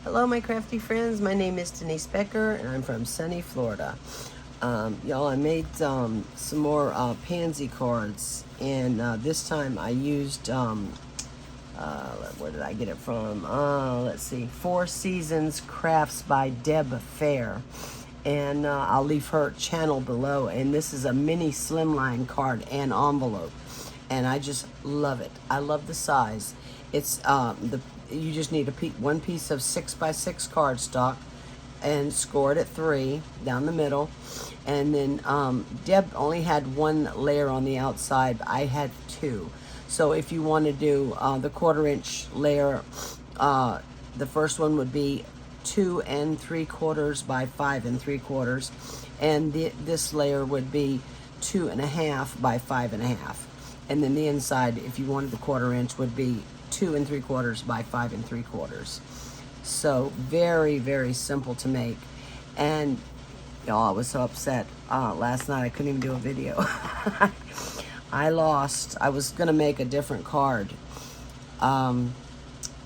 Hello, my crafty friends. My name is Denise Becker, and I'm from sunny Florida. Y'all, I made some more pansy cards, and this time I used, where did I get it from? Let's see, Four Seasons Crafts by Deb Fair. And I'll leave her channel below. And this is a mini slimline card and envelope. And I just love it. I love the size. It's you just need one piece of 6x6 cardstock and score it at 3 down the middle. And then Deb only had one layer on the outside. I had 2. So if you want to do the 1/4-inch layer, the first one would be 2 3/4 by 5 3/4, and this layer would be 2 1/2 by 5 1/2. And then the inside, if you wanted the 1/4-inch, would be 2 3/4 by 5 3/4. So very, very simple to make. And y'all, I was so upset last night I couldn't even do a video. I was gonna make a different card, and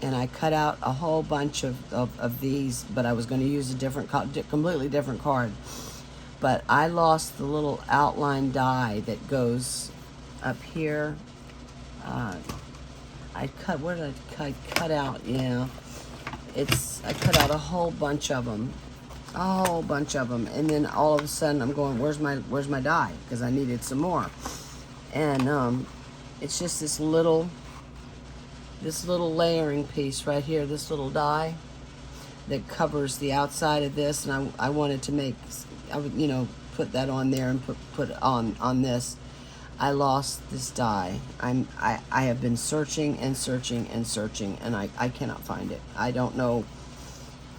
I cut out a whole bunch of these, but I was going to use a completely different card. But I lost the little outline die that goes up here. Where did I cut out? Yeah, I cut out a whole bunch of them, and then all of a sudden I'm going, where's my die? Because I needed some more, and it's just this little layering piece right here, this little die that covers the outside of this, and I wanted to make, I would, put that on there and put it on this. I lost this die. I have been searching and searching and searching, and I cannot find it. I don't know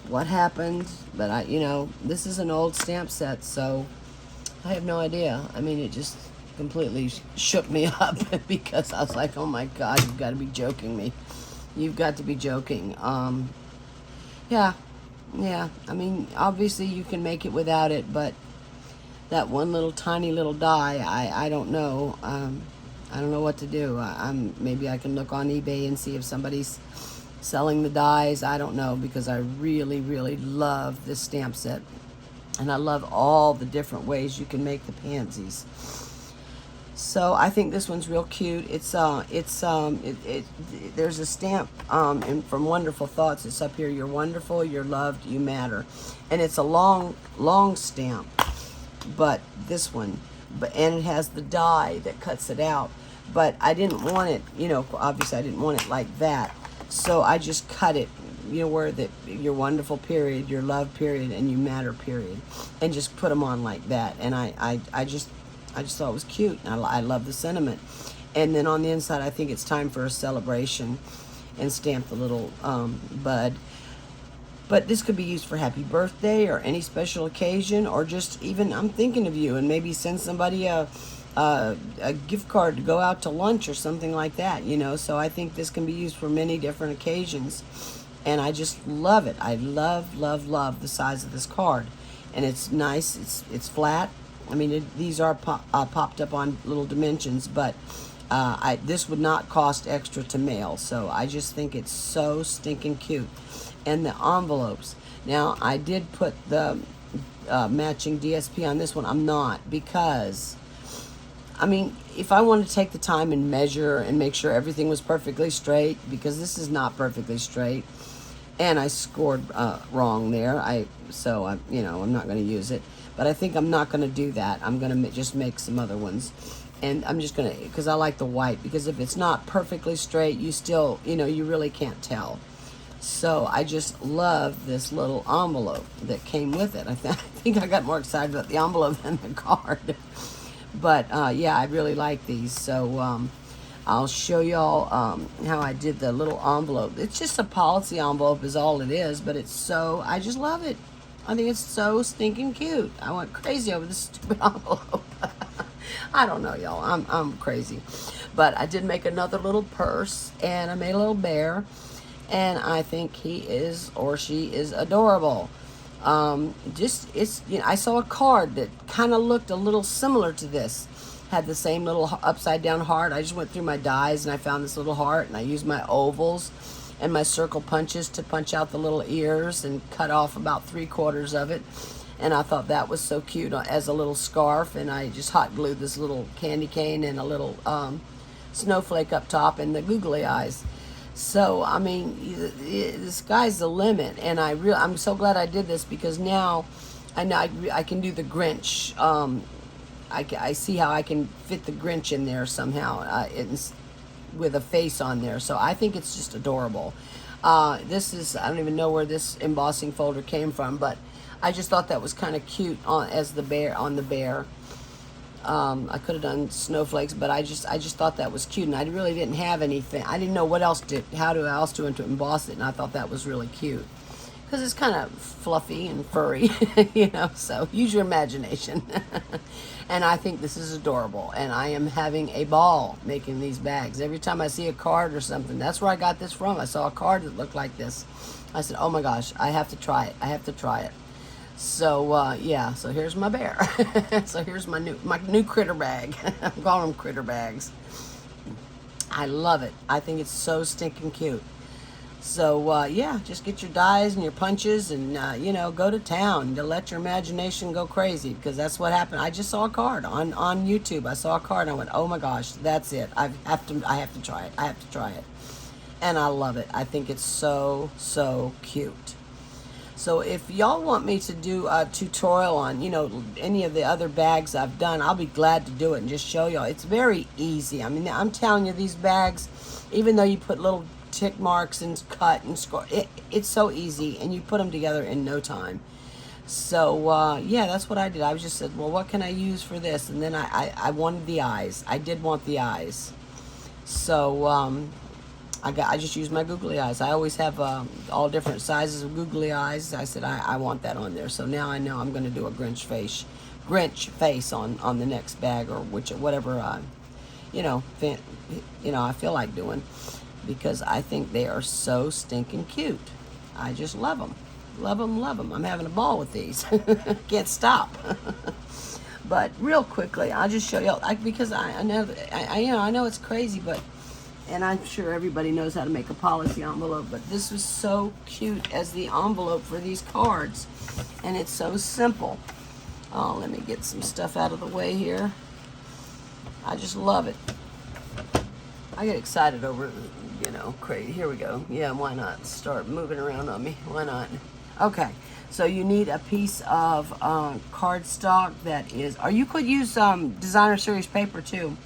what happened, but this is an old stamp set, so I have no idea. I mean, it just completely shook me up because I was like, oh my God, you've got to be joking me. You've got to be joking. Yeah. I mean, obviously you can make it without it, but that one little tiny little die, I don't know. I don't know what to do. Maybe I can look on eBay and see if somebody's selling the dies. I don't know, because I really, really love this stamp set, and I love all the different ways you can make the pansies. So I think this one's real cute. There's a stamp from Wonderful Thoughts. It's up here. You're wonderful, you're loved, you matter. And it's a long stamp, but this one, and it has the die that cuts it out. But I didn't want it, obviously I didn't want it like that. So I just cut it, where that you're wonderful period, your love period, and you matter period, and just put them on like that. And I just thought it was cute. I love the sentiment. And then on the inside, I think it's time for a celebration, and stamp the little bud. But this could be used for happy birthday or any special occasion, or just even I'm thinking of you, and maybe send somebody a gift card to go out to lunch or something like that, So I think this can be used for many different occasions, and I just love it. I love, love, love the size of this card, and it's nice. It's flat. I mean, these are popped up on little dimensions, but this would not cost extra to mail. So I just think it's so stinking cute. And the envelopes. Now, I did put the matching DSP on this one. I'm not, because, I mean, if I wanted to take the time and measure and make sure everything was perfectly straight, because this is not perfectly straight, and I scored wrong there. I'm not going to use it. But I think I'm not going to do that. I'm going to just make some other ones. And I'm just going to, because I like the white, because if it's not perfectly straight, you still, you really can't tell. So I just love this little envelope that came with it. I think I got more excited about the envelope than the card. But yeah, I really like these. So I'll show y'all how I did the little envelope. It's just a policy envelope is all it is, but I just love it. I think it's so stinking cute. I went crazy over this stupid envelope. I don't know, y'all. I'm crazy. But I did make another little purse, and I made a little bear, and I think he is, or she is, adorable. I saw a card that kind of looked a little similar to this. Had the same little upside down heart. I just went through my dies and I found this little heart, and I used my ovals and my circle punches to punch out the little ears and cut off about 3/4 of it. And I thought that was so cute as a little scarf, and I just hot glued this little candy cane and a little snowflake up top and the googly eyes. So I mean, the sky's the limit, and I'm so glad I did this, because now I know I can do the Grinch. I see how I can fit the Grinch in there somehow, with a face on there. So I think it's just adorable. This is, I don't even know where this embossing folder came from, but I just thought that was kind of cute as the bear, on the bear. I could have done snowflakes, but I just thought that was cute, and I really didn't have anything. I didn't know what else to emboss it, and I thought that was really cute, because it's kind of fluffy and furry, you know. So use your imagination. And I think this is adorable, and I am having a ball making these bags. Every time I see a card or something, that's where I got this from. I saw a card that looked like this. I said, oh my gosh, I have to try it. I have to try it. So yeah, so here's my bear. So here's my new critter bag. I'm calling them critter bags. I love it. I think it's so stinking cute. So yeah, just get your dies and your punches, and you know, go to town to let your imagination go crazy, because that's what happened. I just saw a card on YouTube. I saw a card and I went, oh my gosh, that's it. I have to try it. I have to try it. And I love it. I think it's so cute. So if y'all want me to do a tutorial on, you know, any of the other bags I've done, I'll be glad to do it and just show y'all. It's very easy. I mean, I'm telling you, these bags, even though you put little tick marks and cut and score, it's so easy, and you put them together in no time. So yeah, that's what I did. I just said, well, what can I use for this? And then I wanted the eyes. I did want the eyes. So I just used my googly eyes. I always have all different sizes of googly eyes. I said I want that on there. So now I know I'm going to do a Grinch face on the next bag, or whatever you know, I feel like doing, because I think they are so stinking cute. I just love them. Love them, love them. I'm having a ball with these. Can't stop. But real quickly, I'll just show y'all, because I know it's crazy, but, and I'm sure everybody knows how to make a policy envelope, but this was so cute as the envelope for these cards, and it's so simple. Oh, let me get some stuff out of the way here. I just love it. I get excited over, you know, crazy. Here we go. Yeah, why not? Start moving around on me. Why not? Okay, so you need a piece of cardstock that is, or you could use designer series paper too.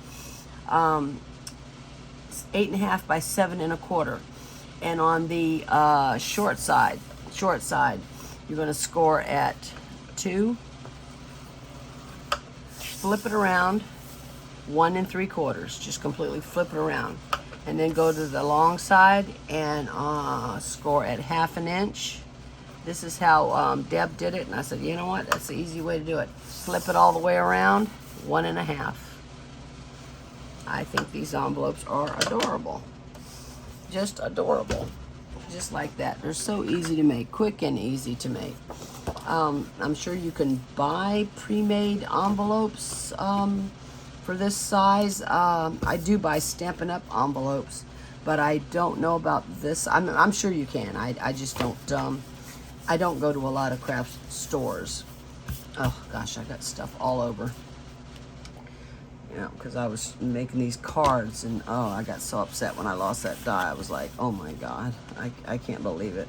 8.5 by 7 1/4, and on the short side, you're going to score at 2. Flip it around 1 3/4. Just completely flip it around, and then go to the long side and score at 1/2 inch. This is how Deb did it, and I said, you know what? That's the easy way to do it. Flip it all the way around 1 1/2. I think these envelopes are adorable. Just adorable. Just like that. They're so easy to make. Quick and easy to make. I'm sure you can buy pre-made envelopes for this size. I do buy Stampin' Up! Envelopes, but I don't know about this. I'm sure you can. I just don't. I don't go to a lot of craft stores. Oh gosh, I got stuff all over. You know, because I was making these cards, and oh, I got so upset when I lost that die. I was like, oh my God, I can't believe it.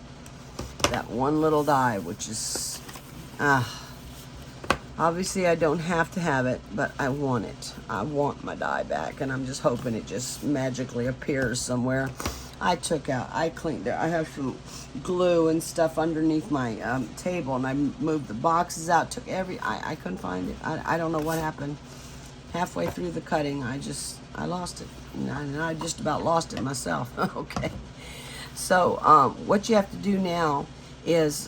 That one little die, which is, obviously I don't have to have it, but I want it. I want my die back, and I'm just hoping it just magically appears somewhere. I cleaned it. I have some glue and stuff underneath my table, and I moved the boxes out, I couldn't find it. I don't know what happened. Halfway through the cutting, I lost it. And I just about lost it myself. Okay. So what you have to do now is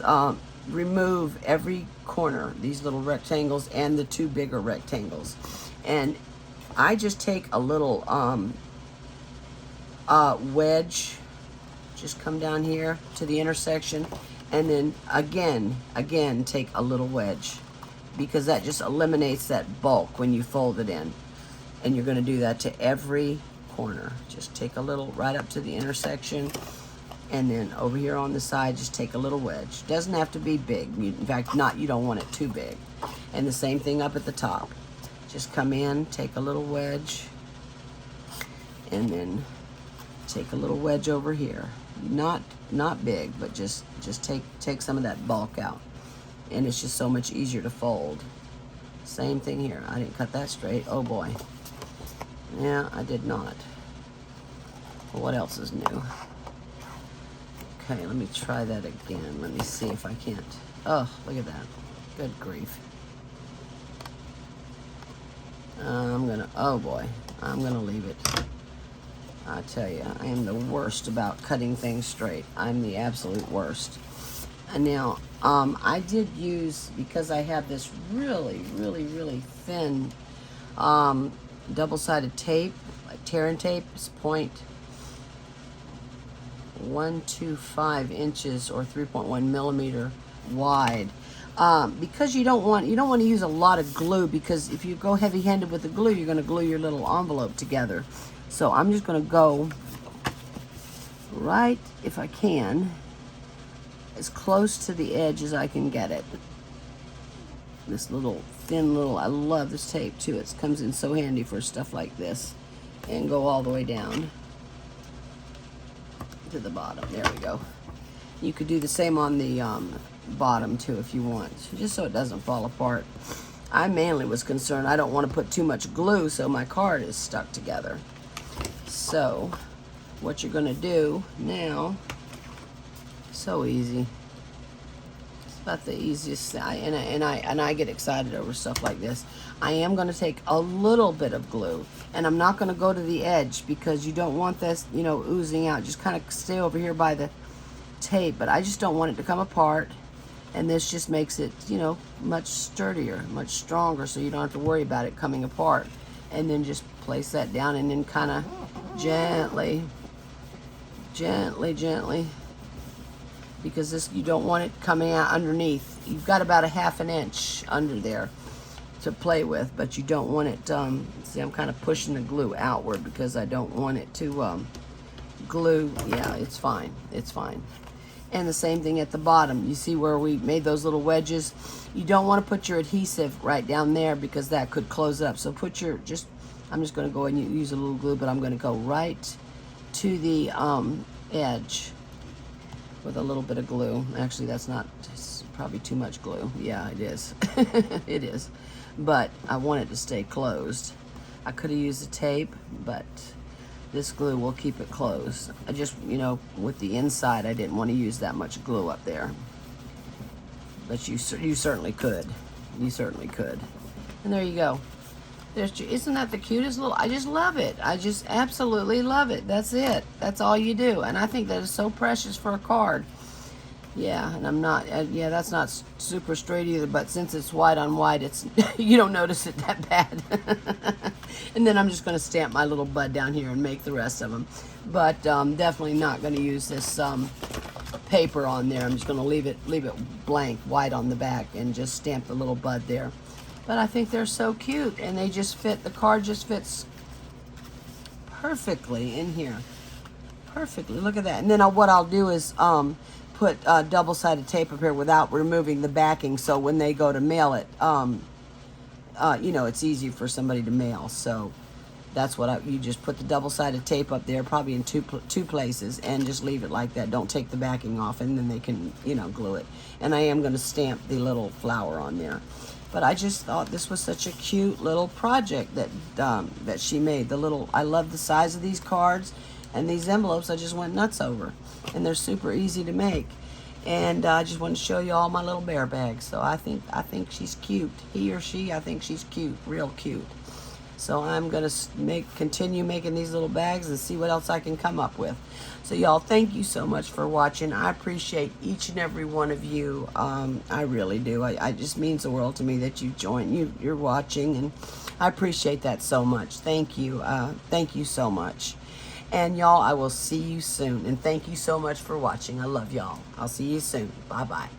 remove every corner, these little rectangles and the 2 bigger rectangles. And I just take a little wedge, just come down here to the intersection, and then again take a little wedge, because that just eliminates that bulk when you fold it in. And you're going to do that to every corner. Just take a little right up to the intersection, And then over here on the side, just take a little wedge. Doesn't have to be big. In fact, you don't want it too big. And the same thing up at the top. Just come in, take a little wedge, and then take a little wedge over here. Not big, but just take some of that bulk out. And it's just so much easier to fold. Same thing here. I didn't cut that straight. Oh boy. Yeah, I did not. Well, what else is new? Okay, let me try that again. Let me see if I can't. Oh, look at that. Good grief. Oh boy, I'm gonna leave it. I tell you, I am the worst about cutting things straight. I'm the absolute worst. And now, I did use, because I have this really, really, really thin double-sided tape, like tearing tape, it's 0.125 inches or 3.1 millimeter wide. Because you don't want to use a lot of glue, because if you go heavy-handed with the glue, you're going to glue your little envelope together. So I'm just going to go right, if I can, as close to the edge as I can get it. This little thin I love this tape too. It comes in so handy for stuff like this. And go all the way down to the bottom. There we go. You could do the same on the bottom too if you want, just so it doesn't fall apart. I mainly was concerned I don't want to put too much glue so my card is stuck together. So what you're going to do now, so easy. It's about the easiest thing. And I get excited over stuff like this. I am going to take a little bit of glue, and I'm not going to go to the edge because you don't want this, oozing out. Just kind of stay over here by the tape, but I just don't want it to come apart. And this just makes it, much sturdier, much stronger, so you don't have to worry about it coming apart. And then just place that down, and then kind of gently, because this, you don't want it coming out underneath. You've got about a 1/2 inch under there to play with, but you don't want it, see, I'm kind of pushing the glue outward because I don't want it to glue. Yeah, it's fine. It's fine. And the same thing at the bottom. You see where we made those little wedges? You don't want to put your adhesive right down there because that could close up. So put your, I'm just going to go and use a little glue, but I'm going to go right to the edge with a little bit of glue. Actually, it's probably too much glue. Yeah, it is. It is. But I want it to stay closed. I could have used a tape, but this glue will keep it closed. I just, with the inside, I didn't want to use that much glue up there. But you certainly could. You certainly could. And there you go. Isn't that the cutest little, I just love it. I just absolutely love it. That's it. That's all you do. And I think that is so precious for a card. Yeah, and I'm not, yeah, that's not super straight either, but since it's white on white, it's, you don't notice it that bad. And then I'm just going to stamp my little bud down here and make the rest of them. But definitely not going to use this paper on there. I'm just going to leave it blank, white on the back, and just stamp the little bud there. But I think they're so cute, and they just fit, the card just fits perfectly in here. Perfectly, look at that. And then what I'll do is put double-sided tape up here without removing the backing, so when they go to mail it, it's easy for somebody to mail. So that's what you just put the double-sided tape up there, probably in two places, and just leave it like that. Don't take the backing off, and then they can, glue it. And I am going to stamp the little flower on there. But I just thought this was such a cute little project that she made. I love the size of these cards, and these envelopes I just went nuts over. And they're super easy to make. And I just wanted to show you all my little bear bags. So I think she's cute. He or she, I think she's cute, real cute. So I'm gonna continue making these little bags and see what else I can come up with. So y'all, thank you so much for watching. I appreciate each and every one of you. I really do. It just means the world to me that you join. You're watching, and I appreciate that so much. Thank you. Thank you so much. And y'all, I will see you soon. And thank you so much for watching. I love y'all. I'll see you soon. Bye-bye.